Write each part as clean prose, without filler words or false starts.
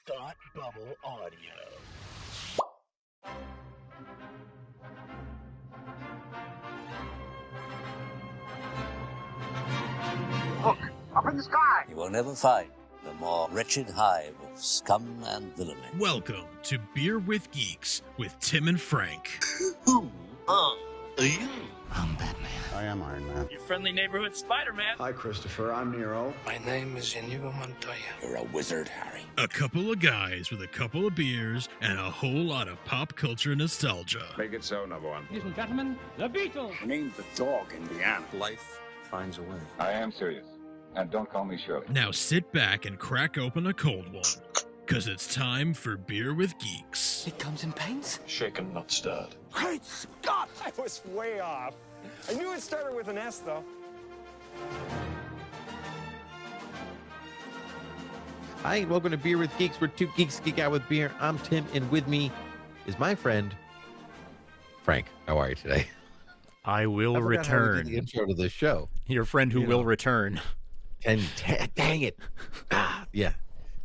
Thought Bubble Audio. Look, up in the sky! You will never find the more wretched hive of scum and villainy. Welcome to Beer with Geeks with Tim and Frank. Who are you? I'm Batman. I am Iron Man. Your friendly neighborhood Spider-Man. Hi, Christopher. I'm Nero. My name is Inigo Montoya. You're a wizard, Harry. A couple of guys with a couple of beers and a whole lot of pop culture nostalgia. Make it so, number one. Ladies and gentlemen, the Beatles. Named the dog Indiana. Life finds a way. I am serious. And don't call me Shirley. Now sit back and crack open a cold one, because it's time for Beer with Geeks. It comes in paints? Shaken, not stirred. Great Scott! I was way off. I knew it started with an S, though. Hi, and welcome to Beer with Geeks, where two geeks geek out with beer. I'm Tim, and with me is my friend, Frank. How are you today? I will return. The intro to this show. Your friend who will return. And dang it. Yeah.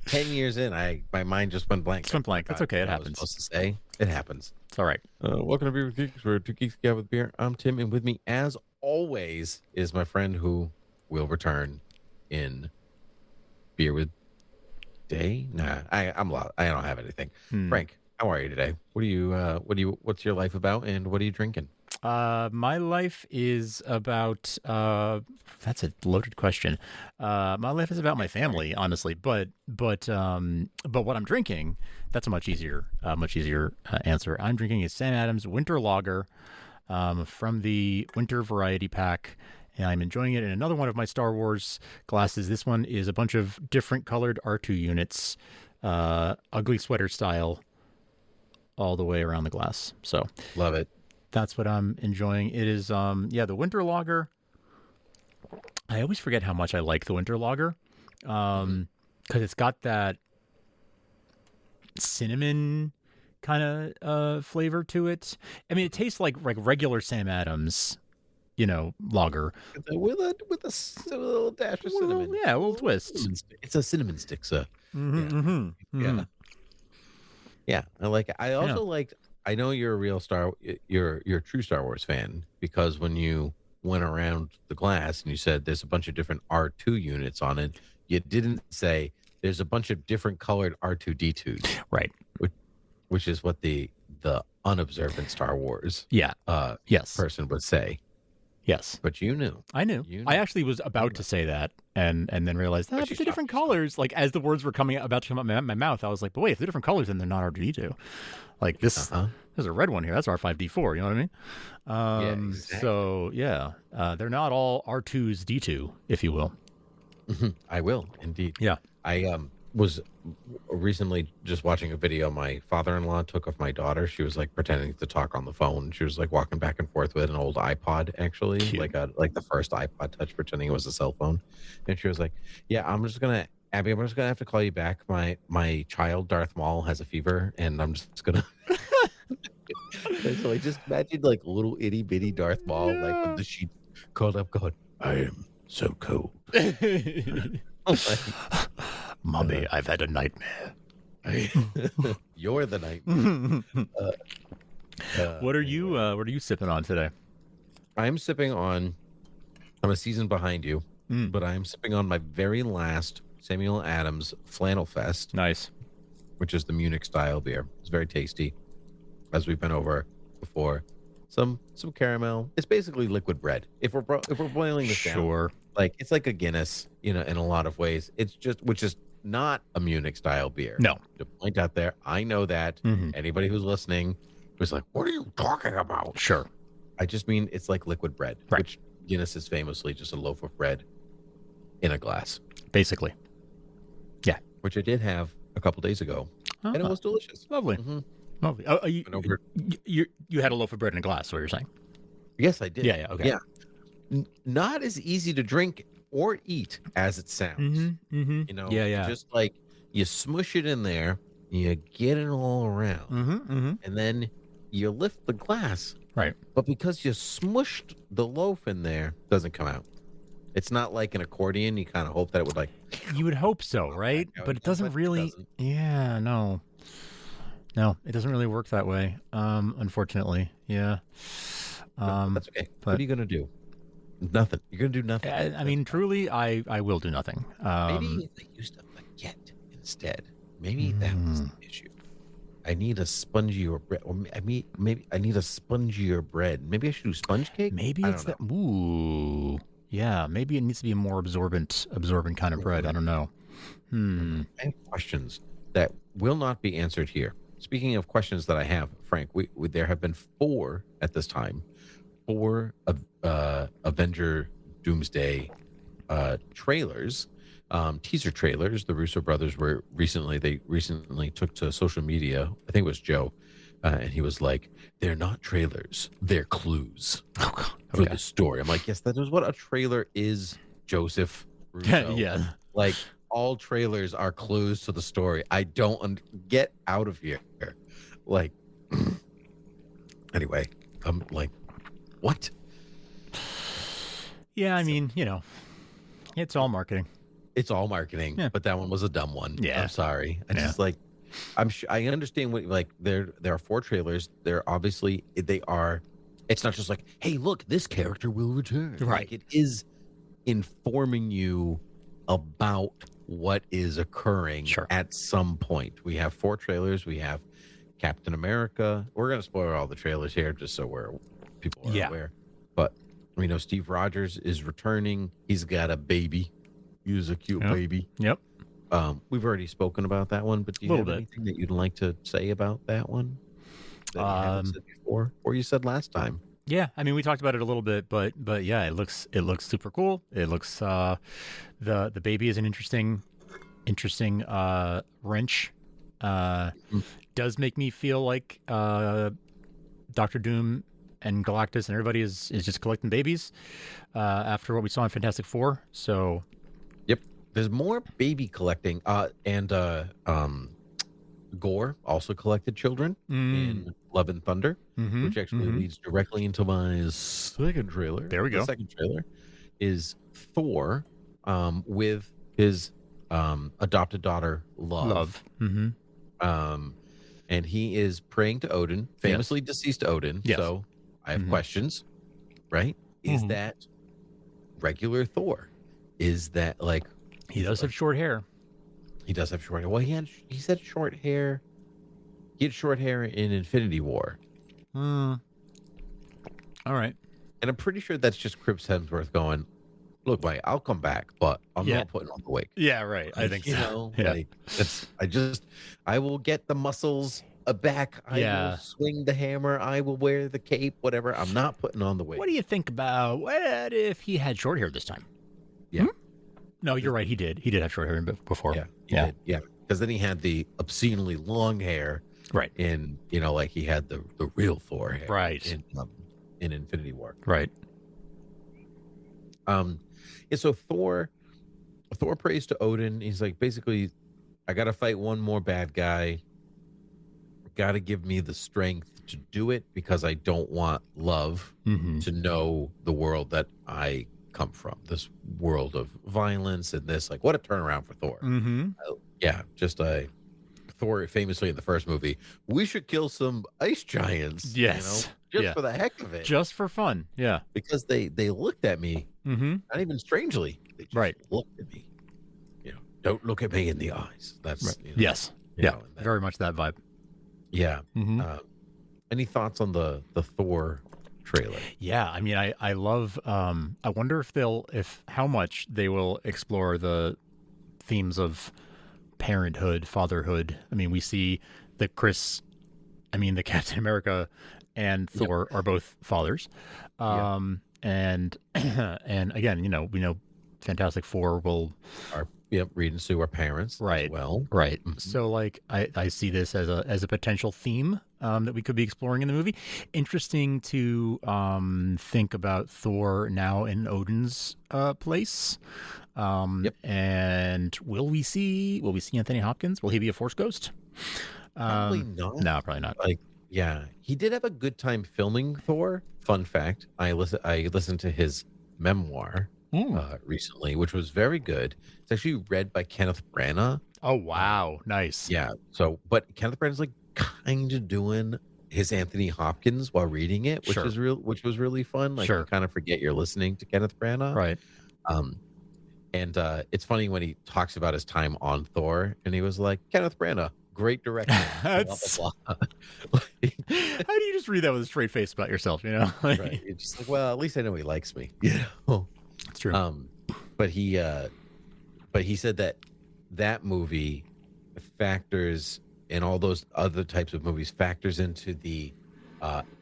10 years in, my mind just went blank. It's went blank. That's okay. It happens. Supposed to say it happens. It's all right. Welcome to Beer with Geeks, where two geeks geek out with beer. I'm Tim, and with me, as always, is my friend who will return in Beer with Day. Nah, I'm loud. I don't have anything. Frank, how are you today? What's your life about, and what are you drinking? My life is about that's a loaded question. My life is about my family, honestly, but what I'm drinking, that's a much easier answer. I'm drinking a Sam Adams Winter Lager from the Winter Variety Pack, and I'm enjoying it in another one of my Star Wars glasses. This one is a bunch of different colored R2 units, ugly sweater style, all the way around the glass. So Love it. That's what I'm enjoying. It is, the Winter Lager. I always forget how much I like the Winter Lager, because it's got that cinnamon kind of flavor to it. I mean, it tastes like regular Sam Adams, lager with a little dash of cinnamon. Yeah, a little twist. It's a cinnamon stick, sir. Yeah, I like it. I also liked. I know you're a real you're a true Star Wars fan, because when you went around the glass and you said there's a bunch of different R2 units on it, you didn't say there's a bunch of different colored R2D2s. Right. Which is what the unobservant Star Wars person would say. Yes. But you knew. I knew. I actually was about to say that and then realized, but they're different colors. Like, as the words were about to come out of my mouth, I was like, but wait, if they're different colors, then they're not R2D2. Like this, there's a red one here. That's R5D4. You know what I mean? Exactly. So, they're not all R2s D2, if you will. I will, indeed. Yeah. I was recently just watching a video my father-in-law took of my daughter. She was like pretending to talk on the phone. She was like walking back and forth with an old iPod, actually. Cute. like the first iPod Touch, pretending it was a cell phone. And she was like, yeah, I'm just gonna have to call you back. My child Darth Maul has a fever, and I'm just gonna so I just imagined like little itty bitty Darth Maul, like with the sheet curled up going, I am so cold. Mommy, I've had a nightmare. You're the nightmare. What are you sipping on today? I'm sipping on. I'm a season behind you, but I'm sipping on my very last Samuel Adams Flannel Fest. Nice. Which is the Munich style beer. It's very tasty, as we've been over before. Some caramel. It's basically liquid bread. If we're boiling this down, like it's like a Guinness, in a lot of ways. It's just, which is not a Munich style beer. No. To point out there, I know that. Anybody who's listening was like, "What are you talking about?" Sure. I just mean it's like liquid bread, right. Which Guinness is famously just a loaf of bread in a glass, basically. Yeah. Which I did have a couple days ago, and it was delicious. Lovely. Lovely. Oh, you had a loaf of bread in a glass, what you're saying? Yes, I did. Yeah, okay. Yeah. Not as easy to drink or eat as it sounds. Just like you smush it in there, you get it all around, and then you lift the glass. Right. But because you smushed the loaf in there, it doesn't come out. It's not like an accordion. You kind of hope that it would like You would hope so, right? But it doesn't really. Yeah, no, it doesn't really work that way. Unfortunately, yeah. That's okay. What are you gonna do? Nothing. You're gonna do nothing. I mean, truly, I will do nothing. Maybe they used a baguette instead. Maybe that was the issue. I need a spongier bread. Or maybe I need a spongier bread. Maybe I should do sponge cake. Maybe it's that. Ooh, yeah. Maybe it needs to be a more absorbent kind of bread. I don't know. I have questions that will not be answered here. Speaking of questions that I have, Frank, there have been 4 at this time. 4 Avenger Doomsday trailers, teaser trailers. The Russo brothers recently took to social media. I think it was Joe, and he was like, "They're not trailers; they're clues for the story." I'm like, "Yes, that is what a trailer is, Joseph Russo." Yeah, like all trailers are clues to the story. I don't get out of here. Like, anyway, I'm like, what? Yeah, I mean, it's all marketing. It's all marketing, but that one was a dumb one. Yeah, I'm sorry. I understand what there are 4 trailers. They're obviously it's not just like, hey, look, this character will return. Right. Like, it is informing you about what is occurring at some point. We have 4 trailers. We have Captain America. We're gonna spoil all the trailers here just so people are aware. But we know Steve Rogers is returning. He's got a baby. He's a cute baby. Yep. We've already spoken about that one, but do you have anything that you'd like to say about that one that you haven't said before, or you said last time? Yeah, I mean, we talked about it a little bit, but yeah, it looks super cool. It looks the baby is an interesting wrench. Does make me feel like Doctor Doom and Galactus and everybody is just collecting babies after what we saw in Fantastic Four. So, yep, there's more baby collecting. And Gore also collected children in Love and Thunder, which actually leads directly into my second trailer. There we go. The second trailer is Thor with his adopted daughter, Love. And he is praying to Odin, famously deceased Odin. Yes. So I have questions, right? Is that regular Thor? Is that like he does have short hair? He does have short hair. Well, he said short hair. He had short hair in Infinity War. All right. And I'm pretty sure that's just Chris Hemsworth going, look, Mike, I'll come back, but I'm not putting on the wig. Yeah, right. I think so. Like, I will get the muscles back. I will swing the hammer. I will wear the cape, whatever. I'm not putting on the wig. What do you think about what if he had short hair this time? Yeah. No, you're right. He did. He did have short hair before. Yeah. He did. Yeah. Because then he had the obscenely long hair. Right. In, like he had the real Thor hair. Right. In Infinity War. Right. So Thor prays to Odin. He's like, basically, I got to fight one more bad guy. Got to give me the strength to do it because I don't want Love to know the world that I come from, this world of violence and this, like, what a turnaround for Thor. Thor famously in the first movie, we should kill some ice giants. Yes. Just for the heck of it. Just for fun. Yeah. Because they looked at me, not even strangely. They just looked at me. Don't look at me in the eyes. That's yes. Very much that vibe. Yeah. Any thoughts on the Thor trailer? Yeah, I mean, I love. I wonder if how much they will explore the themes of parenthood, fatherhood. I mean, we see the Captain America and Thor are both fathers, and again, we know Fantastic Four are Reed and Sue are parents, right? As well, right. So, like, I see this as a potential theme that we could be exploring in the movie. Interesting to think about Thor now in Odin's place. And will we see Anthony Hopkins? Will he be a Force ghost? Probably not. No, probably not. He did have a good time filming Thor. Fun fact: I listened to his memoir recently, which was very good. It's actually read by Kenneth Branagh. Oh wow, nice. Yeah. So, but Kenneth Branagh's like kind of doing his Anthony Hopkins while reading it, which is which was really fun. Like you kind of forget you're listening to Kenneth Branagh, right? And it's funny when he talks about his time on Thor, and he was like, Kenneth Branagh, great director. Blah, blah, blah. How do you just read that with a straight face about yourself? You know, right? You're just like, well, at least I know he likes me. You know, it's true. But he said that movie factors in all those other types of movies factors into the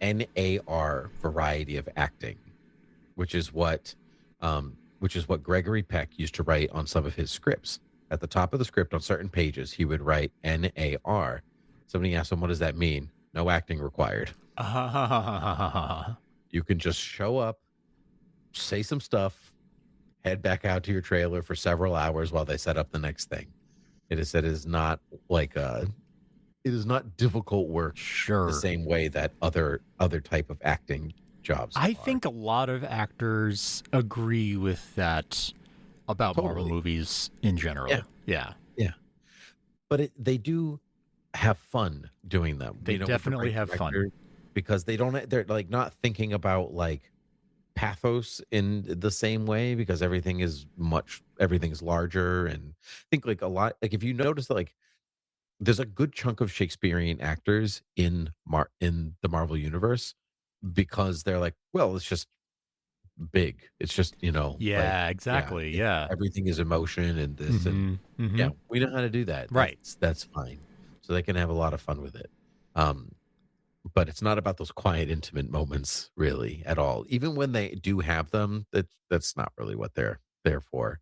NAR variety of acting, which is what Gregory Peck used to write on some of his scripts. At the top of the script on certain pages, he would write NAR. Somebody asked him, what does that mean? No acting required. You can just show up, say some stuff, head back out to your trailer for several hours while they set up the next thing. It is not like it is not difficult work. The same way that other type of acting jobs. I think a lot of actors agree with that about Marvel movies in general. Yeah. But they do have fun doing them. They definitely have fun because they're like not thinking about like pathos in the same way because everything's larger. And I think like a lot, like if you notice that like there's a good chunk of Shakespearean actors in the Marvel universe because they're like, well, it's just big. It's just, exactly. Yeah. Everything is emotion and this and yeah, we know how to do that. Right. That's fine. So they can have a lot of fun with it. But it's not about those quiet, intimate moments really at all. Even when they do have them, that's not really what they're there for.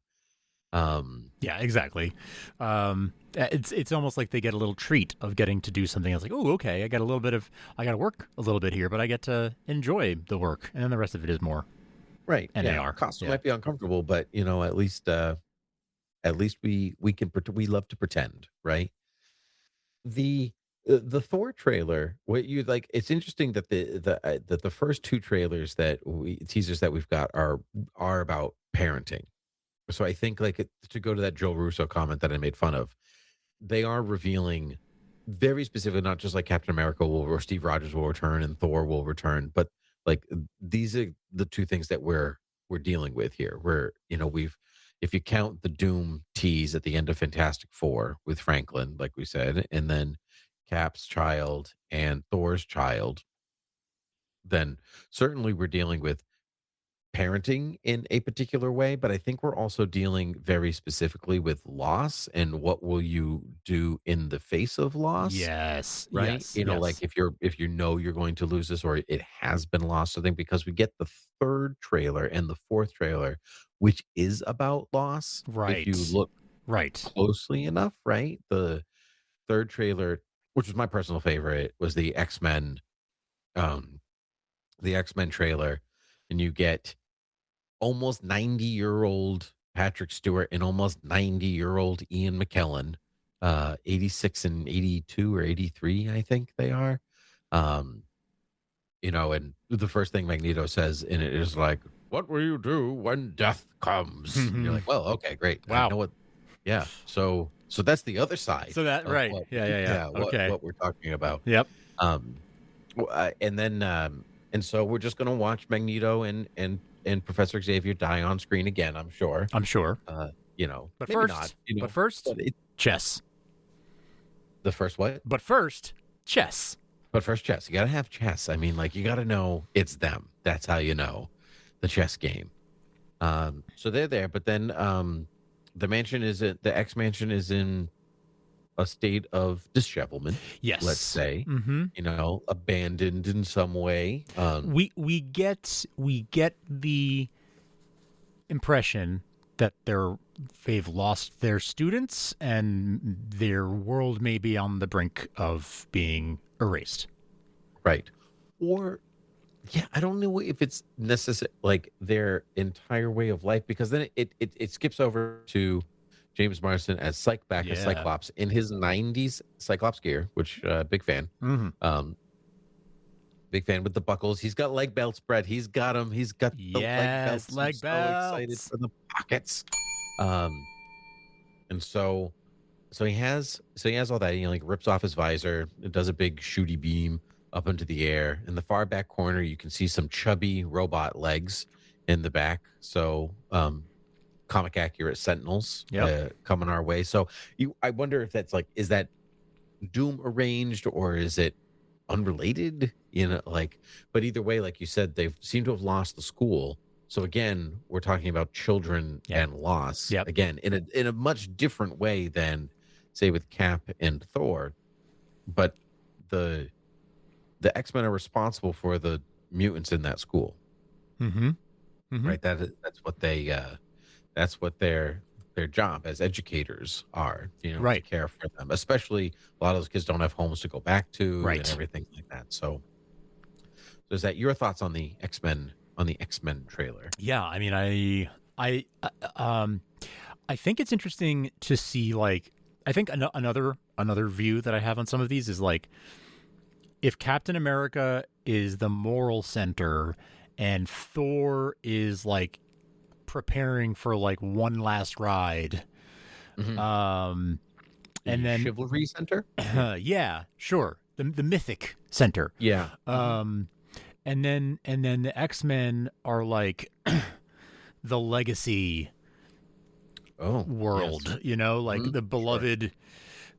Yeah, exactly. It's almost like they get a little treat of getting to do something else. Like, oh, okay, I got to work a little bit here, but I get to enjoy the work, and then the rest of it is more right. NAR. Yeah, costume might be uncomfortable, but at least we love to pretend, right? The Thor trailer, what you like, it's interesting that the first two trailers teasers that we've got are about parenting. So I think to go to that Joe Russo comment that I made fun of, they are revealing very specific, not just like Captain America or Steve Rogers will return and Thor will return, but like these are the two things that we're dealing with here. Where if you count the Doom tease at the end of Fantastic Four with Franklin, like we said, and then Cap's child and Thor's child, then certainly we're dealing with parenting in a particular way, but I think we're also dealing very specifically with loss and what will you do in the face of loss. Yes. Right. Yes, like if you're going to lose this or it has been lost. So I think because we get the third trailer and the fourth trailer, which is about loss. Right. If you look closely enough, right. The third trailer, which was my personal favorite, was the X-Men trailer. And you get almost 90-year-old Patrick Stewart and almost 90-year-old Ian McKellen, 86 and 82 or 83, I think they are. And the first thing Magneto says in it is like, what will you do when death comes? And you're like, well, okay, great. Wow. I know what, yeah. So that's the other side. So that, right. Yeah. Okay. What we're talking about. Yep. And then, and so we're just going to watch Magneto and Professor Xavier die on screen again, I'm sure. But first, chess. The first what? But first, chess. But first, chess. You got to have chess. I mean, like, you got to know it's them. That's how you know the chess game. So they're there, but then the X mansion is in a state of dishevelment. Yes, let's say, abandoned in some way. We get the impression that they've lost their students and their world may be on the brink of being erased. Right. Or I don't know if it's necessary, like their entire way of life, because then it skips over to James Marsden as as Cyclops in his 90s Cyclops gear, which big fan. Big fan with the buckles. He's got leg belts, Brett. He's got them. He's got the Yes, leg belts. I'm so excited for the pockets. And so he has all that. He like rips off his visor. It does a big shooty beam up into the air. In the far back corner, you can see some chubby robot legs in the back. So comic accurate Sentinels coming our way. So I wonder if that's like, is that Doom arranged or is it unrelated? But either way, like you said, they seem to have lost the school. So again, we're talking about children and loss. Again, in a much different way than say with Cap and Thor. But the X-Men are responsible for the mutants in that school. Right. That's what that's what their job as educators are, to care for them, especially a lot of those kids don't have homes to go back to and everything like that. So is that your thoughts on the X-Men trailer? Yeah, I mean, I think it's interesting to see, like, I think another view that I have on some of these is like, if Captain America is the moral center and Thor is like preparing for like one last ride, and then chivalry center, yeah, sure, the mythic center, and then the X-Men are like the legacy world, like the beloved,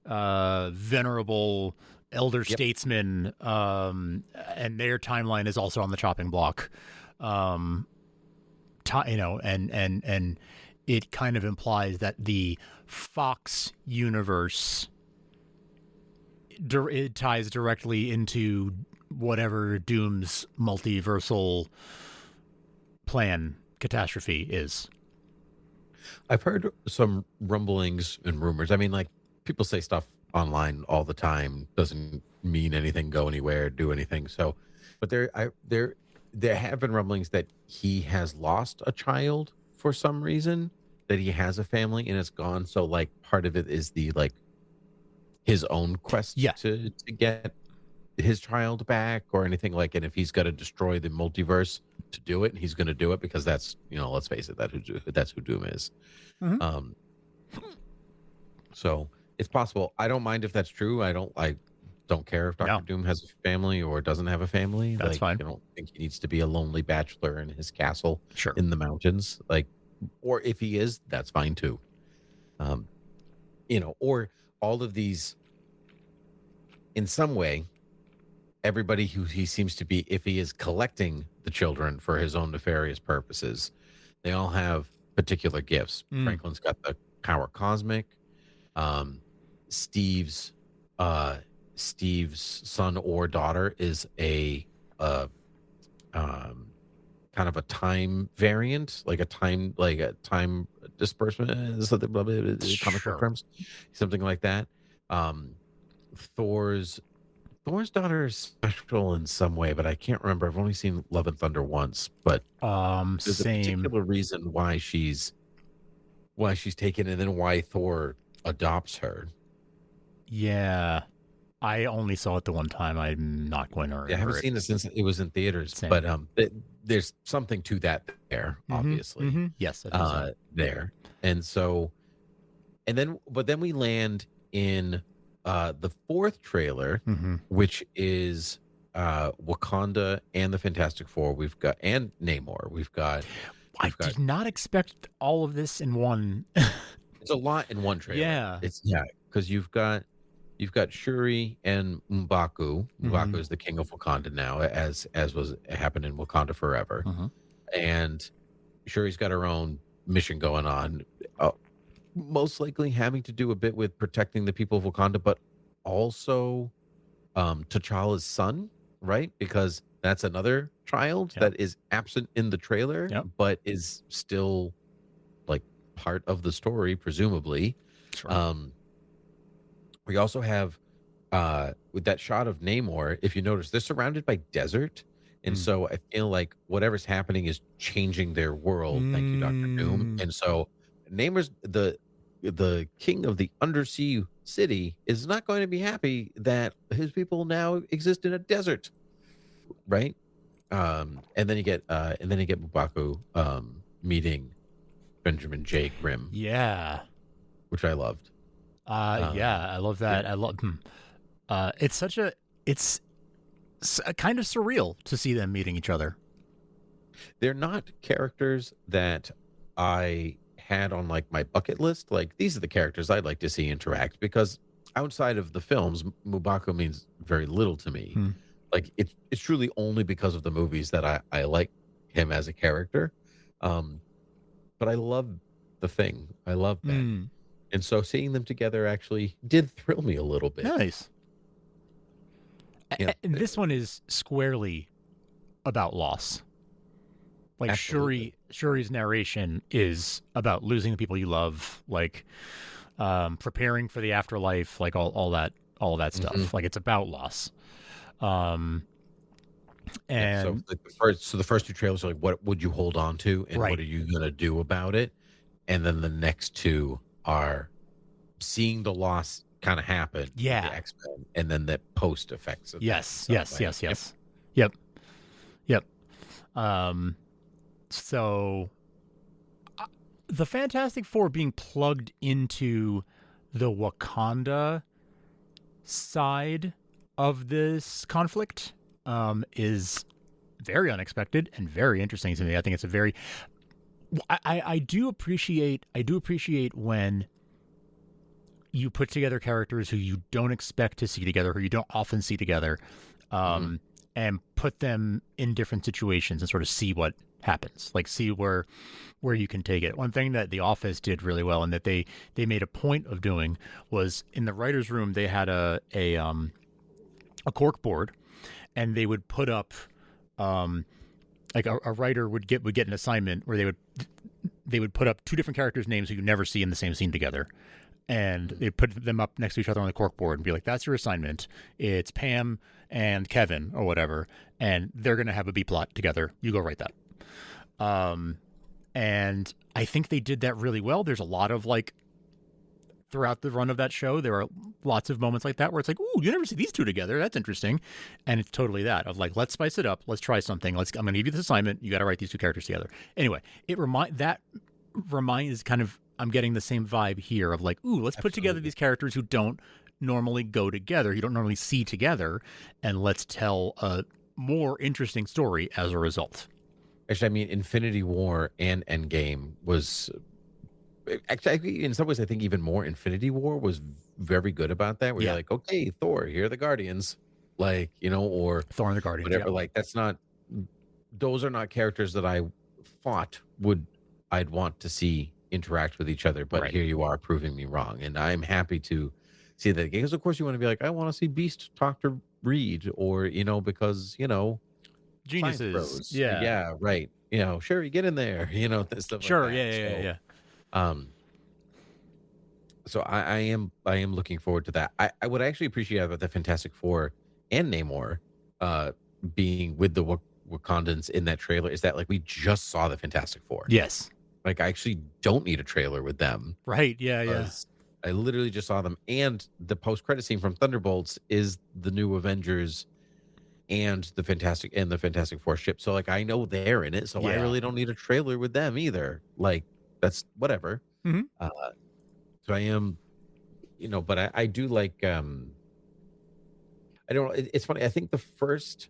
venerable elder statesman, and their timeline is also on the chopping block. And it kind of implies that the Fox universe it ties directly into whatever Doom's multiversal plan catastrophe is. I've heard some rumblings and rumors. I mean, like, people say stuff online all the time, doesn't mean anything, go anywhere, do anything. So, but there have been rumblings that he has lost a child for some reason, that he has a family and it's gone. So like part of it is the like his own quest to get his child back or anything like, and if he's got to destroy the multiverse to do it, he's going to do it because that's, let's face it, that's who Doom is. So it's possible. I don't mind if that's true. I don't care if Dr. Doom has a family or doesn't have a family. That's fine. I don't think he needs to be a lonely bachelor in his castle in the mountains. Like, or if he is, that's fine too. Or all of these, in some way, everybody who he seems to be, if he is collecting the children for his own nefarious purposes, they all have particular gifts. Franklin's got the power cosmic. Steve's son or daughter is a kind of a time variant, like a time disbursement, something, comic book terms, something like that. Thor's daughter is special in some way, but I can't remember. I've only seen Love and Thunder once, but there's a particular reason why she's taken, and then why Thor adopts her. Yeah, I only saw it the one time. I'm not going to remember. I haven't seen it since it was in theaters, but there's something to that there, obviously. Yes, there, but then we land in the fourth trailer, which is Wakanda and the Fantastic Four. We've got and Namor. I did not expect all of this in one. It's a lot in one trailer. Because you've got Shuri and M'Baku. M'Baku is the king of Wakanda now, as was happened in Wakanda Forever. And Shuri's got her own mission going on, most likely having to do a bit with protecting the people of Wakanda, but also T'Challa's son, right? Because that's another child that is absent in the trailer, but is still like part of the story, presumably. We also have with that shot of Namor, if you notice, they're surrounded by desert. And so I feel like whatever's happening is changing their world. Thank you, Dr. Doom. And so Namor's the king of the undersea city is not going to be happy that his people now exist in a desert. right? And then you get M'Baku meeting Benjamin J. Grimm, Yeah. which I loved. Yeah, I love that. I love. It's kind of surreal to see them meeting each other. They're not characters that I had on like my bucket list. Like, these are the characters I'd like to see interact, because outside of the films, M'Baku means very little to me. Like, it's truly only because of the movies that I like him as a character. But I love the Thing. I love Ben. And so seeing them together actually did thrill me a little bit. Nice. Yeah. And this one is squarely about loss. Like, Absolutely. Shuri's narration is about losing the people you love, like preparing for the afterlife, like all that stuff. Like, it's about loss. And so the first two trailers are like, what would you hold on to, and what are you gonna do about it? And then the next two are seeing the loss kind of happen. Yeah. The X-Men, and then the post effects of yes. that. Yep. So the Fantastic Four being plugged into the Wakanda side of this conflict is very unexpected and very interesting to me. I think it's a very I do appreciate when you put together characters who you don't expect to see together, who you don't often see together, and put them in different situations and sort of see what happens, like see where you can take it. One thing that The Office did really well, and that they made a point of doing, was in the writer's room they had a cork board, and they would put up like a writer would get an assignment where they would put up two different characters' names who you never see in the same scene together, and they put them up next to each other on the cork board and be like, that's your assignment. It's Pam and Kevin or whatever, and they're going to have a B plot together. You go write that. And I think they did that really well. There's a lot of, like, throughout the run of that show, there are lots of moments like that where it's like, ooh, you never see these two together. That's interesting. And it's totally that of like, let's spice it up. Let's try something. I'm going to give you this assignment. You got to write these two characters together. Anyway, reminds kind of, I'm getting the same vibe here of like, ooh, let's put together these characters who don't normally go together, you don't normally see together, and let's tell a more interesting story as a result. Actually, I mean, Infinity War and Endgame was actually, in some ways, I think even more Infinity War was very good about that. Where you're like, okay, Thor, here are the Guardians, like, you know, or Thor and the Guardians, whatever. Like, those are not characters that I thought I'd want to see interact with each other. But here you are proving me wrong, and I'm happy to see that, because of course you want to be like, I want to see Beast talk to Reed, or, you know, because, you know, geniuses. Yeah, right. You know, Sherry, get in there. You know, stuff. Sure. Like that. Yeah. So I am looking forward to that. I would actually appreciate about the Fantastic Four and Namor being with the Wakandans in that trailer is that, like, we just saw the Fantastic Four. Yes. Like, I actually don't need a trailer with them. Right. Yeah. I literally just saw them, and the post-credit scene from Thunderbolts is the new Avengers and the Fantastic Four ship. So, like, I know they're in it, so I really don't need a trailer with them either. Like, that's whatever. Mm-hmm. So I am, you know, but I do like, I don't know. It's funny. I think the first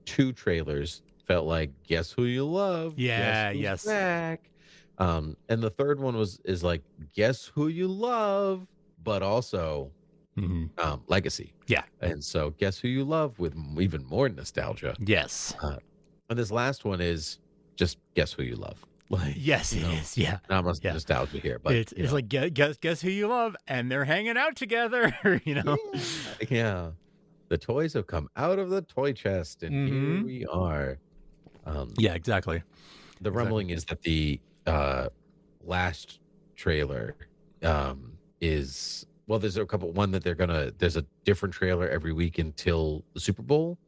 two trailers felt like, guess who you love? Yeah. Yes. Back. And the third one is like, guess who you love, but also legacy. Yeah. And so guess who you love with even more nostalgia. Yes. And this last one is just guess who you love. Like, yes, it is. Yeah. Not much nostalgia here, but it's like, guess who you love, and they're hanging out together. You know. Yeah. The toys have come out of the toy chest, and here we are. Yeah, exactly. The rumbling is that the last trailer is, well, there's a couple. One that there's a different trailer every week until the Super Bowl,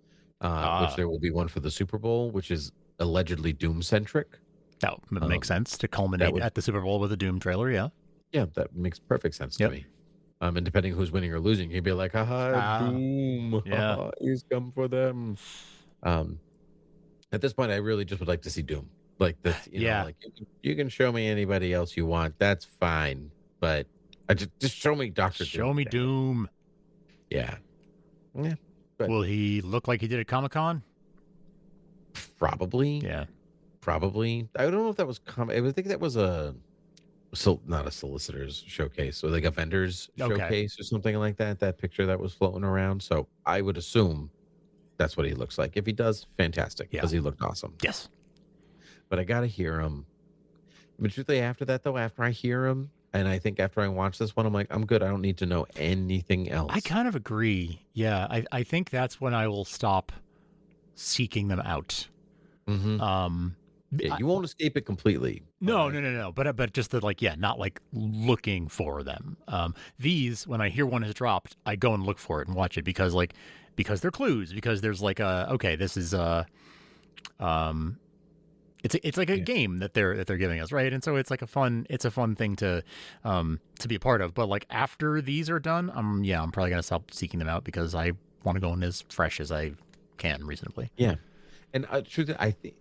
which there will be one for the Super Bowl, which is allegedly Doom centric. That makes sense to culminate at the Super Bowl with a Doom trailer. Yeah. Yeah, that makes perfect sense to me. And depending who's winning or losing, he'd be like, haha, Doom. Yeah. Haha, he's come for them. At this point, I really just would like to see Doom. Like this, like you can show me anybody else you want. That's fine. But I just show me Dr. Doom. Show me Doom. Yeah. Yeah. But will he look like he did at Comic-Con? Probably. Yeah. Probably. I don't know if that was I would think that was not a solicitor's showcase, or like a vendor's showcase or something like that. That picture that was floating around. So I would assume that's what he looks like. If he does, fantastic, because he looked awesome. Yes. But I gotta hear him. But truthfully, after that though, after I hear him, and I think after I watch this one, I'm like, I'm good. I don't need to know anything else. I kind of agree. Yeah, I think that's when I will stop seeking them out. Mm-hmm. Yeah, you won't escape it completely. No. But just that, like, not like looking for them. These, when I hear one has dropped, I go and look for it and watch it because they're clues. Because there's like this is it's like a game that they're giving us, right? And so it's like a fun thing to be a part of. But like after these are done, I'm probably gonna stop seeking them out because I want to go in as fresh as I can reasonably. Yeah. And truthfully, I think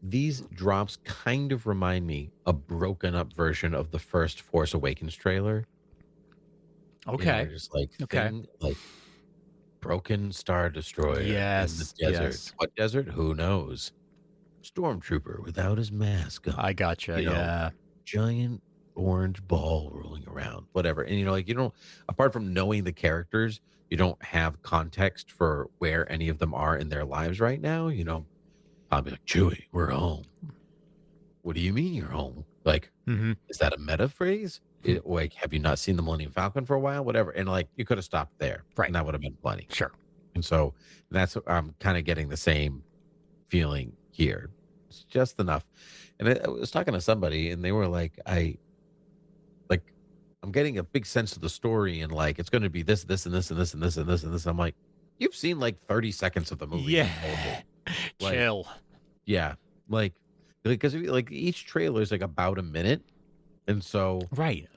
these drops kind of remind me a broken up version of the first Force Awakens trailer. Okay. Just like like broken Star Destroyer in the desert. Yes. What desert? Who knows? Stormtrooper without his mask on. I gotcha. Giant orange ball rolling around. Whatever. And you don't. Apart from knowing the characters, you don't have context for where any of them are in their lives right now. I'll be like, Chewie, we're home. What do you mean you're home? Like, is that a meta phrase? Like, have you not seen the Millennium Falcon for a while? Whatever. And like, you could have stopped there. Right. And that would have been plenty. Sure. And so that's, I'm kind of getting the same feeling here. It's just enough. And I was talking to somebody and they were like, I'm getting a big sense of the story and like it's going to be this, and this, and this, and this, and this, and this. I'm like, you've seen like 30 seconds of the movie. Yeah. Like, chill. Yeah. Because like each trailer is like about a minute. And so right.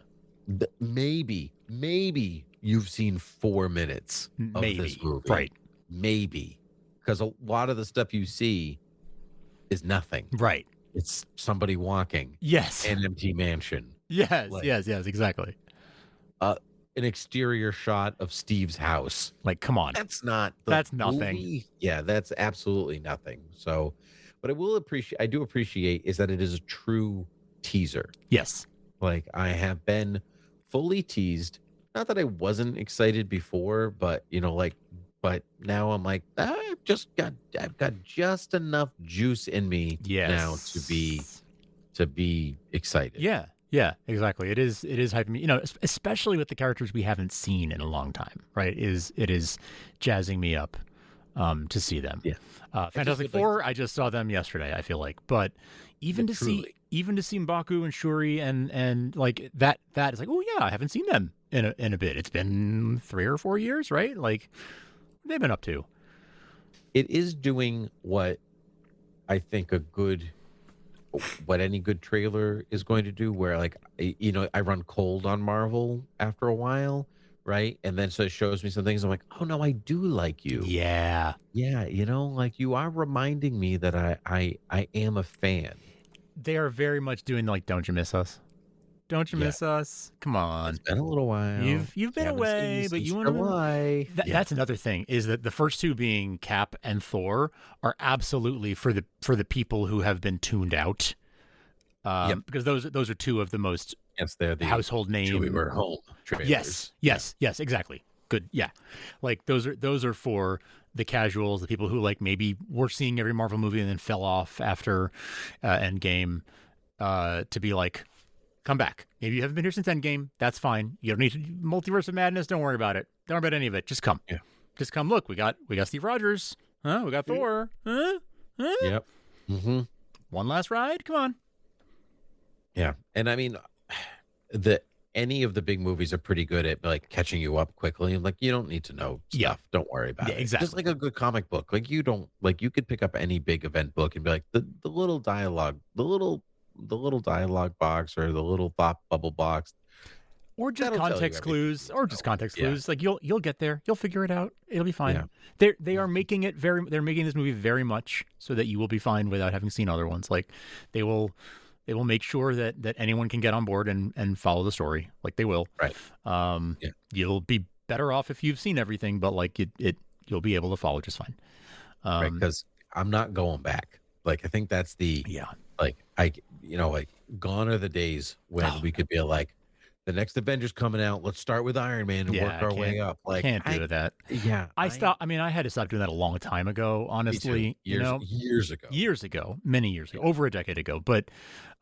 Maybe you've seen 4 minutes of this movie. Right. Maybe. Because a lot of the stuff you see is nothing. Right. It's somebody walking. Yes. An empty mansion. Yes, yes, exactly. An exterior shot of Steve's house. Like, come on. That's not that's nothing. Movie. Yeah, that's absolutely nothing. So, but I do appreciate is that it is a true teaser. Yes. Like I have been fully teased. Not that I wasn't excited before, but but now I'm like, I've got just enough juice in me now to be excited. Yeah. Yeah, exactly. It is hyping me, especially with the characters we haven't seen in a long time, right? It is jazzing me up to see them. Yeah. Fantastic Four, I just saw them yesterday, I feel like. But even to see M'Baku and Shuri and like that is like, oh yeah, I haven't seen them in a bit. It's been 3 or 4 years, right? Like what they've been up to. It is doing what I think what any good trailer is going to do, where like I run cold on Marvel after a while, right? And then so it shows me some things. I'm like, oh no, I do like you. Yeah. Like you are reminding me that I am a fan. They are very much doing like, don't you miss us? Don't you miss us? Come on. It's been a little while. You've been away, but you want to. That's another thing is that the first two being Cap and Thor are absolutely for the people who have been tuned out. Because those are two of the most they're the household name. We were home. Trailers. Yes, exactly. Good. Yeah, like those are for the casuals, the people who like maybe were seeing every Marvel movie and then fell off after Endgame, to be like, come back. Maybe you haven't been here since Endgame. That's fine. You don't need to, Multiverse of Madness. Don't worry about it. Don't worry about any of it. Just come. Yeah. Just come. Look, we got Steve Rogers. Huh? We got Thor. Huh? Yep. Mm-hmm. One last ride. Come on. Yeah, and I mean, any of the big movies are pretty good at like catching you up quickly. Like you don't need to know stuff. Yeah. Don't worry about it. Exactly. Just like a good comic book. Like you could pick up any big event book and be like the little dialogue, the little dialogue box or the little thought bubble box. or just That'll tell you context everything clues, you or need to just know. context Yeah. clues. Like you'll get there. You'll figure it out. It'll be fine. Yeah. They are making it they're making this movie very much so that you will be fine without having seen other ones. Like they will make sure that anyone can get on board and follow the story. Like they will. Right. Yeah. You'll be better off if you've seen everything, but like you'll be able to follow just fine. Right, because I'm not going back. Like I think that's the like gone are the days when we could be like, the next Avengers coming out. Let's start with Iron Man and work our way up. Like can't do that. Yeah, I had to stop doing that a long time ago. Honestly, years ago, many years ago, over a decade ago. But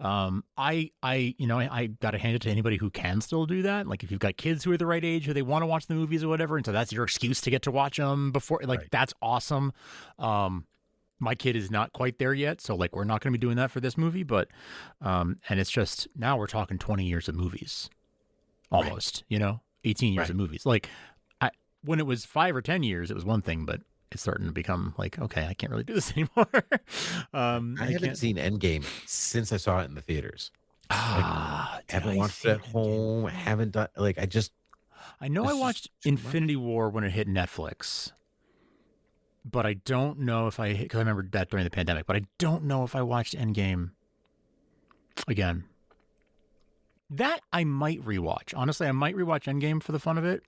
I got to hand it to anybody who can still do that. Like if you've got kids who are the right age who they want to watch the movies or whatever, and so that's your excuse to get to watch them before. Like that's awesome. My kid is not quite there yet, so like we're not going to be doing that for this movie. But and it's just now we're talking 20 years of movies. Almost, 18 years of movies. Like when it was 5 or 10 years, it was one thing, but it's starting to become like, okay, I can't really do this anymore. I haven't seen Endgame since I saw it in the theaters. Haven't watched it at home. Haven't done I know I watched Infinity War when it hit Netflix, but I don't know if because I remember that during the pandemic, but I don't know if I watched Endgame again. That I might rewatch. Honestly, I might rewatch Endgame for the fun of it.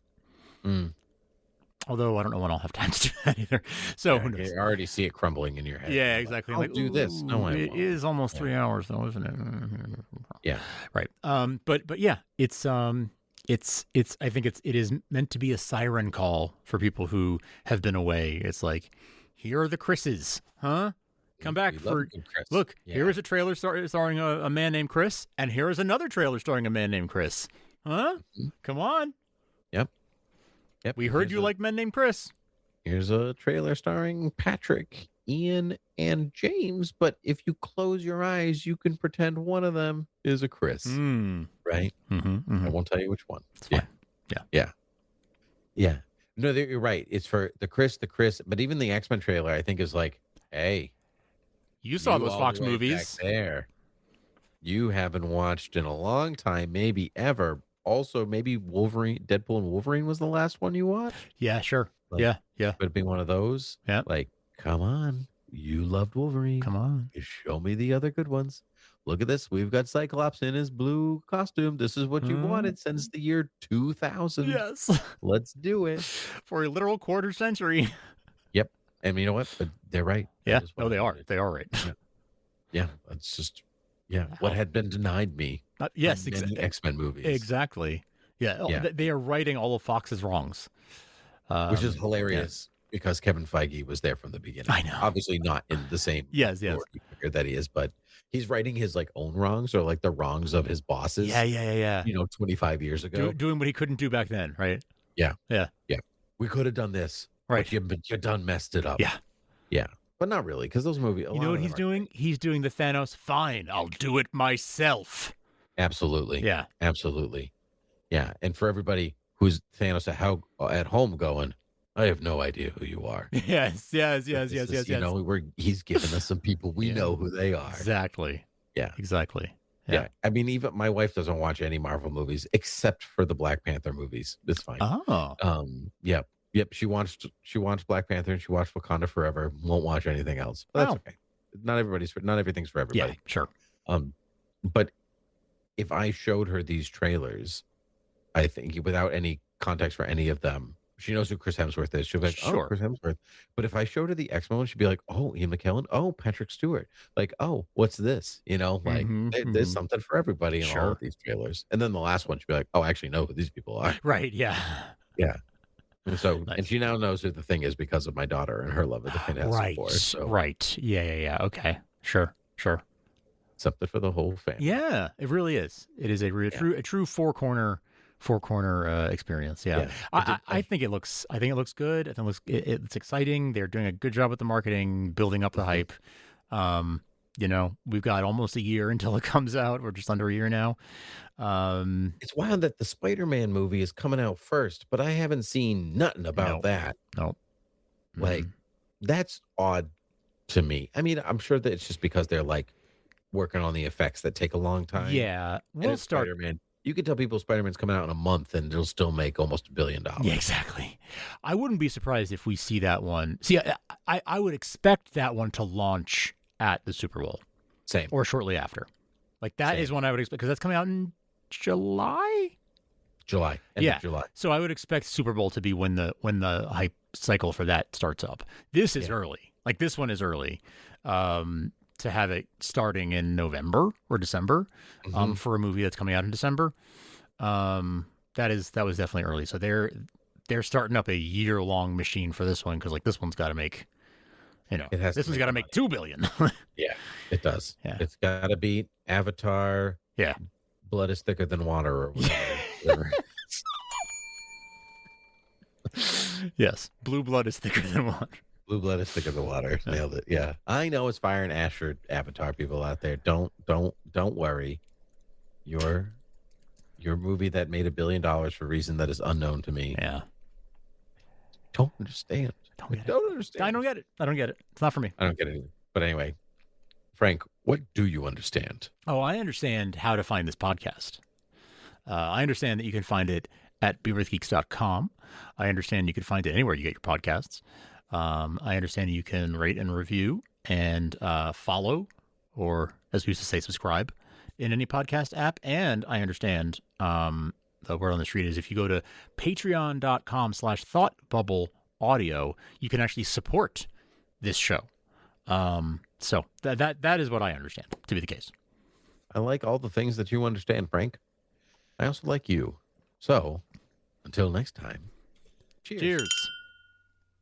Although I don't know when I'll have time to do that either. So who knows? You already see it crumbling in your head. Yeah, exactly. I'll do this. No, I it won't. is almost 3 hours though, isn't it? Yeah. Right. But yeah, it's I think it is meant to be a siren call for people who have been away. It's like, here are the Chris's, huh? Come back for look. Yeah. Here is a trailer starring a man named Chris, and here is another trailer starring a man named Chris. Huh? Mm-hmm. Come on. Yep. We heard you like men named Chris. Here's a trailer starring Patrick, Ian, and James. But if you close your eyes, you can pretend one of them is a Chris. Right? Mm-hmm. I won't tell you which one. It's fine. Yeah. No, you're right. It's for the Chris. But even the X-Men trailer, I think, is like, hey. You saw those Fox movies. Back there. You haven't watched in a long time, maybe ever. Also, maybe Deadpool and Wolverine was the last one you watched? Yeah, sure. Like, yeah. Could it be one of those? Yeah. Like, come on. You loved Wolverine. Come on. Show me the other good ones. Look at this. We've got Cyclops in his blue costume. This is what you've wanted since the year 2000. Yes. Let's do it. For a literal quarter century. Yep. And you know what? But they're right. Yeah. No, they are. They are right. Yeah. It's just, what had been denied me. Yes, exactly. X-Men movies. Exactly. Yeah. They are righting all of Fox's wrongs. Which is hilarious because Kevin Feige was there from the beginning. I know. Obviously not in the same yes. that he is, but he's righting his own wrongs or the wrongs of his bosses. Yeah. 25 years ago. Doing what he couldn't do back then, right? Yeah. We could have done this. Right. But you done messed it up. Yeah. But not really, because those movies. You know what he's doing? He's doing the Thanos. Fine, I'll do it myself. Absolutely. Yeah. Absolutely. Yeah. And for everybody who's Thanos at home going, I have no idea who you are. Yes. He's given us some people we know who they are. Exactly. Yeah. Exactly. Yeah. I mean, even my wife doesn't watch any Marvel movies except for the Black Panther movies. It's fine. Oh. Yep. She watched Black Panther and she watched Wakanda Forever. Won't watch anything else. But that's okay. Not everything's for everybody. Yeah, sure. But if I showed her these trailers, I think without any context for any of them, she knows who Chris Hemsworth is. She'll be like, oh, Chris Hemsworth. But if I showed her the X-Men one, she'd be like, oh, Ian McKellen. Oh, Patrick Stewart. Like, oh, what's this? There's something for everybody in all of these trailers. And then the last one, she'd be like, oh, I actually know who these people are. Right. Yeah. Yeah. And so, and she now knows who the Thing is because of my daughter and her love of the Fantastic Four. So. Right. Yeah. Okay. Sure. Something for the whole family. Yeah, it really is. It is a true four corner experience. Yeah. I think it looks good. I think it's exciting. They're doing a good job with the marketing, building up the hype. We've got almost a year until it comes out. We're just under a year now. It's wild that the Spider-Man movie is coming out first, but I haven't seen nothing about that. Nope. That's odd to me. I mean, I'm sure that it's just because they're working on the effects that take a long time. Yeah. We'll start. Spider-Man. You could tell people Spider-Man's coming out in a month and it'll still make almost $1 billion. Yeah, exactly. I wouldn't be surprised if we see that one. See, I would expect that one to launch at the Super Bowl. Same. Or shortly after. Like that is one I would expect because that's coming out in July. End of July. So I would expect Super Bowl to be when the hype cycle for that starts up. This is early. Like this one is early. To have it starting in November or December for a movie that's coming out in December. That was definitely early. So they're starting up a year-long machine for this one because like this one's got to make, this one's got to make $2 billion. Yeah, it does. Yeah. It's got to beat Avatar. Yeah. Blood is thicker than water or whatever. Yes. Blue blood is thicker than water. Blue blood is thicker than water. Nailed it. Yeah. I know it's fire and ash for Avatar people out there. Don't worry. Your movie that made $1 billion for a reason that is unknown to me. Yeah. Don't understand. Don't understand. I don't get it. It's not for me. I don't get it either. But anyway, Frank, what do you understand? Oh, I understand how to find this podcast. I understand that you can find it at beerwithgeeks.com. I understand you can find it anywhere you get your podcasts. I understand you can rate and review and follow, or as we used to say, subscribe in any podcast app. And I understand the word on the street is if you go to patreon.com/thoughtbubbleaudio, you can actually support this show. So that is what I understand to be the case. I like all the things that you understand, Frank. I also like you. So until next time, cheers. Cheers.